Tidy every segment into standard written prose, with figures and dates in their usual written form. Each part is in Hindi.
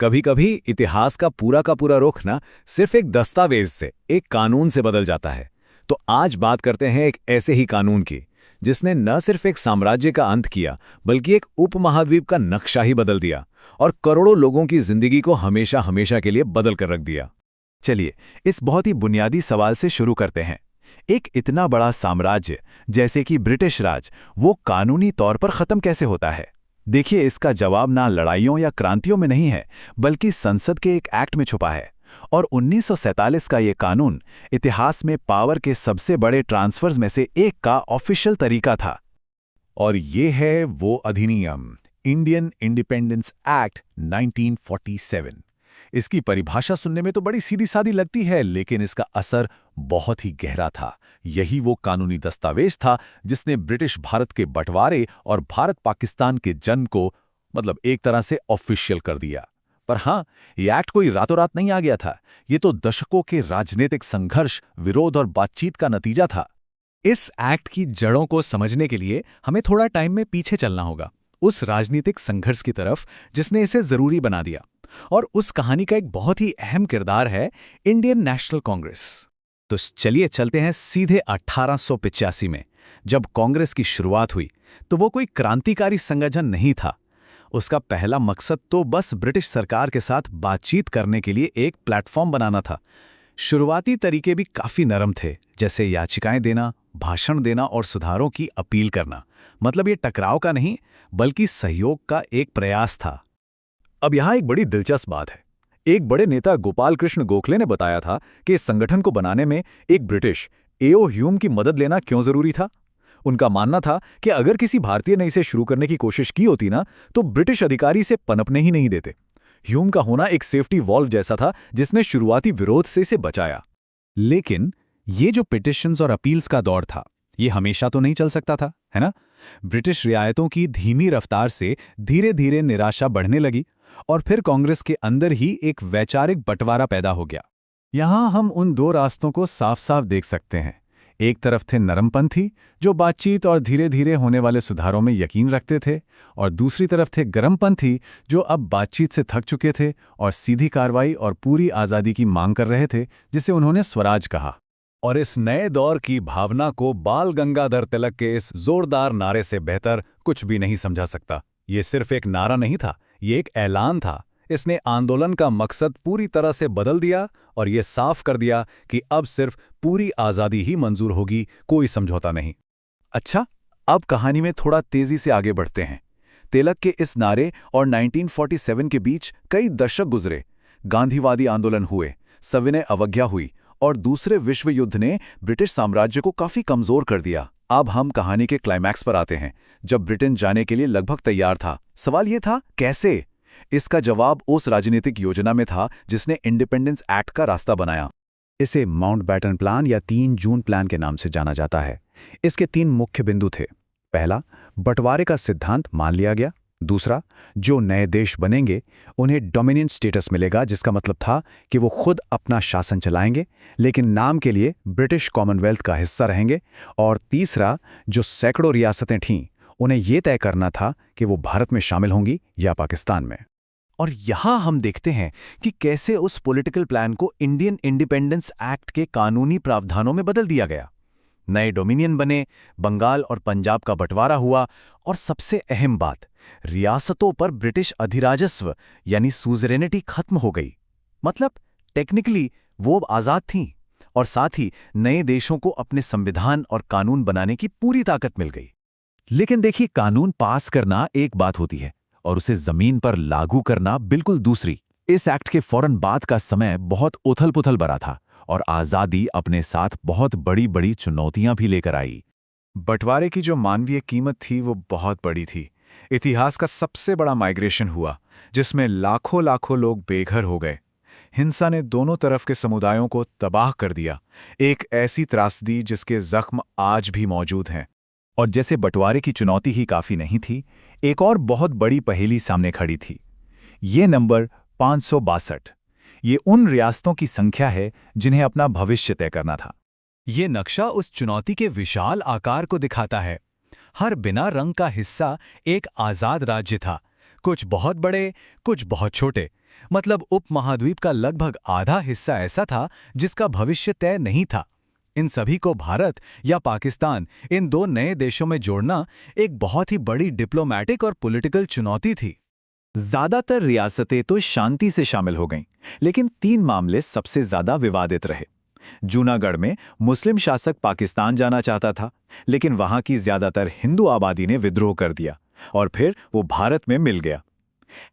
कभी कभी इतिहास का पूरा रुख ना सिर्फ एक दस्तावेज से, एक कानून से बदल जाता है। तो आज बात करते हैं एक ऐसे ही कानून की, जिसने न सिर्फ एक साम्राज्य का अंत किया, बल्कि एक उपमहाद्वीप का नक्शा ही बदल दिया और करोड़ों लोगों की जिंदगी को हमेशा हमेशा के लिए बदल कर रख दिया। चलिए, इस बहुत ही बुनियादी सवाल से शुरू करते हैं। एक इतना बड़ा साम्राज्य जैसे कि ब्रिटिश राज, वो कानूनी तौर पर खत्म कैसे होता है? देखिए, इसका जवाब ना लड़ाइयों या क्रांतियों में नहीं है, बल्कि संसद के एक एक्ट में छुपा है। और 1947 का ये कानून इतिहास में पावर के सबसे बड़े ट्रांसफर्स में से एक का ऑफिशियल तरीका था। और ये है वो अधिनियम, इंडियन इंडिपेंडेंस एक्ट 1947। इसकी परिभाषा सुनने में तो बड़ी सीधी सादी लगती है, लेकिन इसका असर बहुत ही गहरा था। यही वो कानूनी दस्तावेज था जिसने ब्रिटिश भारत के बंटवारे और भारत पाकिस्तान के जन्म को एक तरह से ऑफिशियल कर दिया। पर हाँ, ये एक्ट कोई रातों रात नहीं आ गया था। ये तो दशकों के राजनीतिक संघर्ष, विरोध और बातचीत का नतीजा था। इस एक्ट की जड़ों को समझने के लिए हमें थोड़ा टाइम में पीछे चलना होगा, उस राजनीतिक संघर्ष की तरफ जिसने इसे जरूरी बना दिया। और उस कहानी का एक बहुत ही अहम किरदार है इंडियन नेशनल कांग्रेस। तो चलिए चलते हैं सीधे 1885 में। जब कांग्रेस की शुरुआत हुई तो वो कोई क्रांतिकारी संगठन नहीं था। उसका पहला मकसद तो बस ब्रिटिश सरकार के साथ बातचीत करने के लिए एक प्लेटफॉर्म बनाना था। शुरुआती तरीके भी काफी नरम थे, जैसे याचिकाएं देना, भाषण देना और सुधारों की अपील करना। ये टकराव का नहीं, बल्कि सहयोग का एक प्रयास था। अब यहाँ एक बड़ी दिलचस्प बात है। एक बड़े नेता गोपाल कृष्ण गोखले ने बताया था कि इस संगठन को बनाने में एक ब्रिटिश एओ ह्यूम की मदद लेना क्यों जरूरी था। उनका मानना था कि अगर किसी भारतीय ने इसे शुरू करने की कोशिश की होती ना, तो ब्रिटिश अधिकारी इसे पनपने ही नहीं देते। ह्यूम का होना एक सेफ्टी वॉल्व जैसा था, जिसने शुरुआती विरोध से इसे बचाया। लेकिन ये जो पिटिशंस और अपील्स का दौर था, ये हमेशा तो नहीं चल सकता था, है ना? ब्रिटिश रियायतों की धीमी रफ्तार से धीरे धीरे निराशा बढ़ने लगी और फिर कांग्रेस के अंदर ही एक वैचारिक बंटवारा पैदा हो गया। यहाँ हम उन दो रास्तों को साफ साफ देख सकते हैं। एक तरफ थे नरमपंथी, जो बातचीत और धीरे धीरे होने वाले सुधारों में यकीन रखते थे, और दूसरी तरफ थे गरमपंथी, जो अब बातचीत से थक चुके थे और सीधी कार्रवाई और पूरी आज़ादी की मांग कर रहे थे, जिसे उन्होंने स्वराज कहा। और इस नए दौर की भावना को बाल गंगाधर तिलक के इस जोरदार नारे से बेहतर कुछ भी नहीं समझा सकता। ये सिर्फ एक नारा नहीं था, ये एक ऐलान था। इसने आंदोलन का मकसद पूरी तरह से बदल दिया और ये साफ कर दिया कि अब सिर्फ पूरी आज़ादी ही मंजूर होगी, कोई समझौता नहीं। अच्छा, अब कहानी में थोड़ा तेजी से आगे बढ़ते हैं। तिलक के इस नारे और 1947 के बीच कई दशक गुजरे। गांधीवादी आंदोलन हुए, सविनय अवज्ञा हुई और दूसरे विश्व युद्ध ने ब्रिटिश साम्राज्य को काफी कमजोर कर दिया। अब हम कहानी के क्लाइमैक्स पर आते हैं, जब ब्रिटेन जाने के लिए लगभग तैयार था। सवाल यह था, कैसे? इसका जवाब उस राजनीतिक योजना में था जिसने इंडिपेंडेंस एक्ट का रास्ता बनाया। इसे माउंटबैटन प्लान या 3 जून प्लान के नाम से जाना जाता है। इसके 3 मुख्य बिंदु थे। पहला, बंटवारे का सिद्धांत मान लिया गया। दूसरा, जो नए देश बनेंगे उन्हें डोमिनियन स्टेटस मिलेगा, जिसका मतलब था कि वो खुद अपना शासन चलाएंगे, लेकिन नाम के लिए ब्रिटिश कॉमनवेल्थ का हिस्सा रहेंगे। और तीसरा, जो सैकड़ों रियासतें थीं, उन्हें यह तय करना था कि वो भारत में शामिल होंगी या पाकिस्तान में। और यहां हम देखते हैं कि कैसे उस पॉलिटिकल प्लान को इंडियन इंडिपेंडेंस एक्ट के कानूनी प्रावधानों में बदल दिया गया। नए डोमिनियन बने, बंगाल और पंजाब का बंटवारा हुआ, और सबसे अहम बात, रियासतों पर ब्रिटिश अधिराजस्व यानी सुज़रेनिटी खत्म हो गई। टेक्निकली वो अब आज़ाद थीं, और साथ ही नए देशों को अपने संविधान और कानून बनाने की पूरी ताकत मिल गई। लेकिन देखिए, कानून पास करना एक बात होती है और उसे जमीन पर लागू करना बिल्कुल दूसरी। इस एक्ट के फौरन बाद का समय बहुत उथल-पुथल भरा था और आज़ादी अपने साथ बहुत बड़ी-बड़ी चुनौतियां भी लेकर आई। बंटवारे की जो मानवीय कीमत थी वो बहुत बड़ी थी। इतिहास का सबसे बड़ा माइग्रेशन हुआ, जिसमें लाखों लोग बेघर हो गए। हिंसा ने दोनों तरफ के समुदायों को तबाह कर दिया, एक ऐसी त्रासदी जिसके जख्म आज भी मौजूद हैं। और जैसे बंटवारे की चुनौती ही काफी नहीं थी, एक और बहुत बड़ी पहेली सामने खड़ी थी। ये नंबर 562। ये उन रियासतों की संख्या है जिन्हें अपना भविष्य तय करना था। ये नक्शा उस चुनौती के विशाल आकार को दिखाता है। हर बिना रंग का हिस्सा एक आजाद राज्य था, कुछ बहुत बड़े, कुछ बहुत छोटे, मतलब उपमहाद्वीप का लगभग आधा हिस्सा ऐसा था जिसका भविष्य तय नहीं था। इन सभी को भारत या पाकिस्तान, इन दो नए देशों में जोड़ना एक बहुत ही बड़ी डिप्लोमैटिक और पॉलिटिकल चुनौती थी। ज्यादातर रियासतें तो शांति से शामिल हो गईं, लेकिन 3 मामले सबसे ज्यादा विवादित रहे। जूनागढ़ में मुस्लिम शासक पाकिस्तान जाना चाहता था, लेकिन वहां की ज्यादातर हिंदू आबादी ने विद्रोह कर दिया और फिर वो भारत में मिल गया।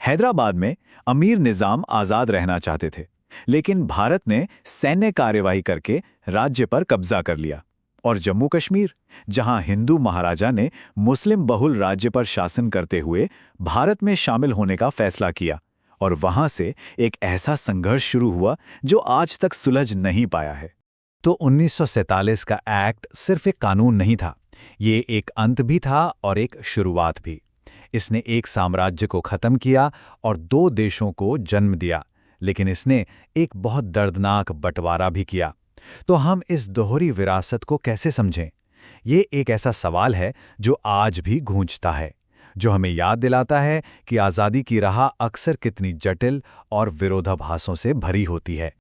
हैदराबाद में अमीर निजाम आजाद रहना चाहते थे, लेकिन भारत ने सैन्य कार्यवाही करके राज्य पर कब्जा कर लिया। और जम्मू कश्मीर, जहां हिंदू महाराजा ने मुस्लिम बहुल राज्य पर शासन करते हुए भारत में शामिल होने का फैसला किया, और वहां से एक ऐसा संघर्ष शुरू हुआ जो आज तक सुलझ नहीं पाया है। तो 1947 का एक्ट सिर्फ एक कानून नहीं था, ये एक अंत भी था और एक शुरुआत भी। इसने एक साम्राज्य को खत्म किया और 2 देशों को जन्म दिया, लेकिन इसने एक बहुत दर्दनाक बंटवारा भी किया। तो हम इस दोहरी विरासत को कैसे समझें? ये एक ऐसा सवाल है जो आज भी गूंजता है, जो हमें याद दिलाता है कि आज़ादी की राह अक्सर कितनी जटिल और विरोधाभासों से भरी होती है।